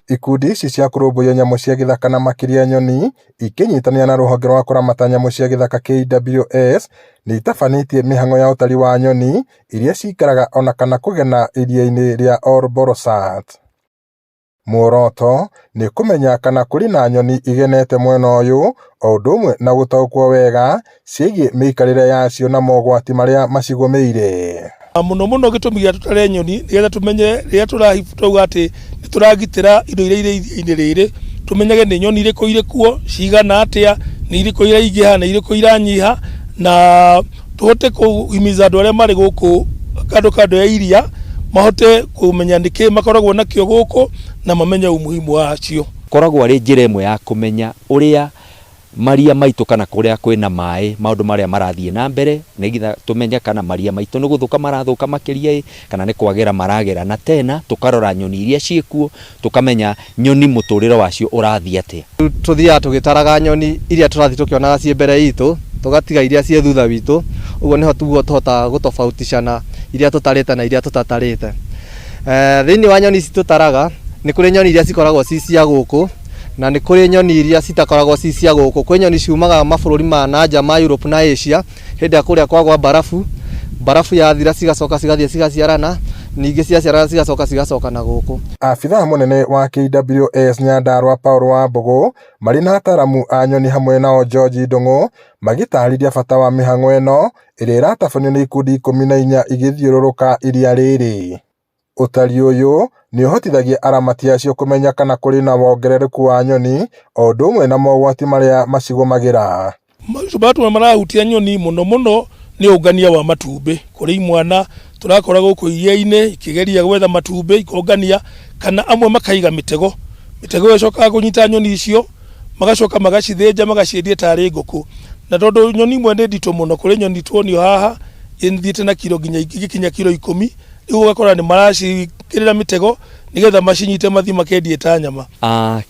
Ikundi ici cia kũrũmbũiya nyamũ cia gĩthaka na makĩria nyoni ikĩnyitanĩra na rũhonge rwa kũramata nyamũ cia gĩthaka KWS nĩ itabanĩtie mĩhang'o ya ũtari wa nyoni iria cikaraga ona kana kũgena iria-inĩ rĩa Olbolosat. Muoroto nĩ kũmenya kana kũrĩ na nyoni igenete mwena ũyũ o ũndũ ũmwe na gũtaũkwo wega ciĩgiĩ mĩikarĩre yacio na mogwati marĩa macigũmĩire. Muno gĩtũmi gĩa tũtare nyoni nĩgetha tũmenye rĩrĩa tũrauga atĩ nĩ tũragitĩra indo iria irĩ iria-inĩ rĩrĩ, tũmenyage nĩ nyoni irĩkũ irĩ kuo, cigana atĩa, nĩ irĩkũ iraingĩha, nĩ irĩkũ iranyiha, na tũhote kũhimiza andũ arĩa marĩ gũkũ kando ya iria mahote kũmenya nĩkĩ makoragwo nakĩo gũkũ na mamenye umuhimu wacio. Koragwo arĩ njĩra ĩmwe ya kũmenya ũrĩa maria maitũ kana kũrĩa kwĩna maĩ, maũndũ marĩa marathiĩ na mbere, nĩgetha tũmenye kana maria maitũ nĩ gũthũka marathũka makĩria kana nĩ kwagĩra maragĩra, na tena tũkarora nyoni iria ciĩkuo, tũkamenya nyoni mũtũrĩre wacio ũrathiĩ atĩa. Tũthiaga tũgĩtaraga nyoni iria tũrathiĩ tũkĩonaga ciĩ mbere itũ, tũgatiga iria ciĩ thutha witũ, ũguo nĩho tũhotaga gũtobautishana iria tũtarĩte na iria tũtatarĩte. Thĩinĩ wa nyoni ici tũtaraga nĩ kũrĩ nyoni iria cikoragwo ci cia gũkũ na nĩ kũrĩ nyoni iria citakoragwo ci cia gũkũ. Kwĩ nyoni ciumaga mabũrũri ma nanja ma Europe na Asia hĩndĩ ya kũrĩa kwagwa barafu yathira cigacoka cigathiĩ cigaciarana, ningĩ ciaciarana cigacoka na gũkũ. Abithaa mũnene wa KWS Nyandarua Paul Wambũgũ marĩ na ataramu a nyoni hamwe nao George Ndung'u magĩtarĩria bata wa mĩhang'o ĩno ĩrĩa ĩratabanio nĩ ikundi 14 igĩthiũrũrũka iria rĩrĩ. Ũtari ũyũ nĩ ũhotithagia aramati acio kũmenya kana kũrĩ na wongerereku wa nyoni o ũndũ ũmwe na mogwati marĩa macigũmagĩra. Maũndũ marahutia nyoni mũno nĩ ũngania wa matumbĩ. Kũrĩ imwana tũrakora gũkũ iria-inĩ ikĩgeria gwetha matumbĩ ikongania, kana amwe makaiga mĩtego ĩyo ĩcokaga kũnyita nyoni icio, magacoka magacithĩnja magaciendia tarĩ ngũkũ. Na tondũ nyoni imwe nĩ nditũ mũno, kũrĩ nyoni tuonio haha ĩthiĩte na kilo nginya igĩkinya kilo 10, rĩu ũgakora nĩ maracikĩrĩra mĩtego nĩgetha macinyite mathi makendie ta nyama.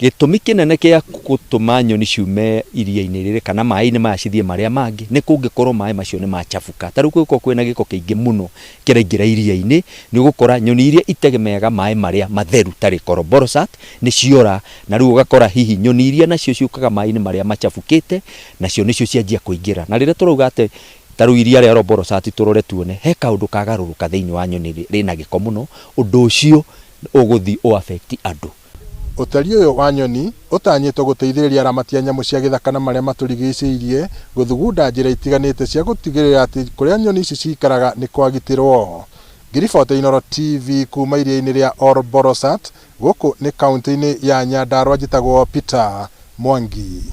Gĩtũmi kĩnene gĩa gũtũma nyoni ciume iria-inĩ rĩrĩ kana maĩ-inĩ maya cithiĩ marĩa mangĩ nĩ kũngĩkorwo maĩ macio nĩ machafuka. Ta rĩu gũkorwo kwĩna gĩko kĩingĩ mũno kĩraingĩra iria-inĩ, nĩ ũgũkora nyoni iria itegemeaga maĩ marĩa matheru tarĩ Olbolosat nĩ ciora, na rĩu ũgakora hihi nyoni iria nacio ciũkaga maĩ-inĩ marĩa machafukĩte nacio nĩcio cianjia kũingĩra. Na rĩrĩa tũrauga atĩ tarũ iria rĩa Olbolosat tũrore tuone he kaũndũ kagarũrũka thĩinĩ wa nyoni rĩna gĩko mũno, ũndũ ũcio ũgũthi affect andũ. Ũtari ũyũ wa nyoni ũtanyĩtwo gũteithĩrĩria aramati a nyamũ cia gĩthaka na marĩa matũrigicĩirie gũthugunda njĩra itiganĩte cia gũtigĩrĩra atĩ kũrĩa nyoni ici cikaraga nĩ kwagitĩrwo. Ngiriboti Inooro TV kuma iria-inĩ rĩa Olbolosat gũkũ nĩ kaunti-inĩ ya Nyandarua, njĩtagwo Peter Mwangi.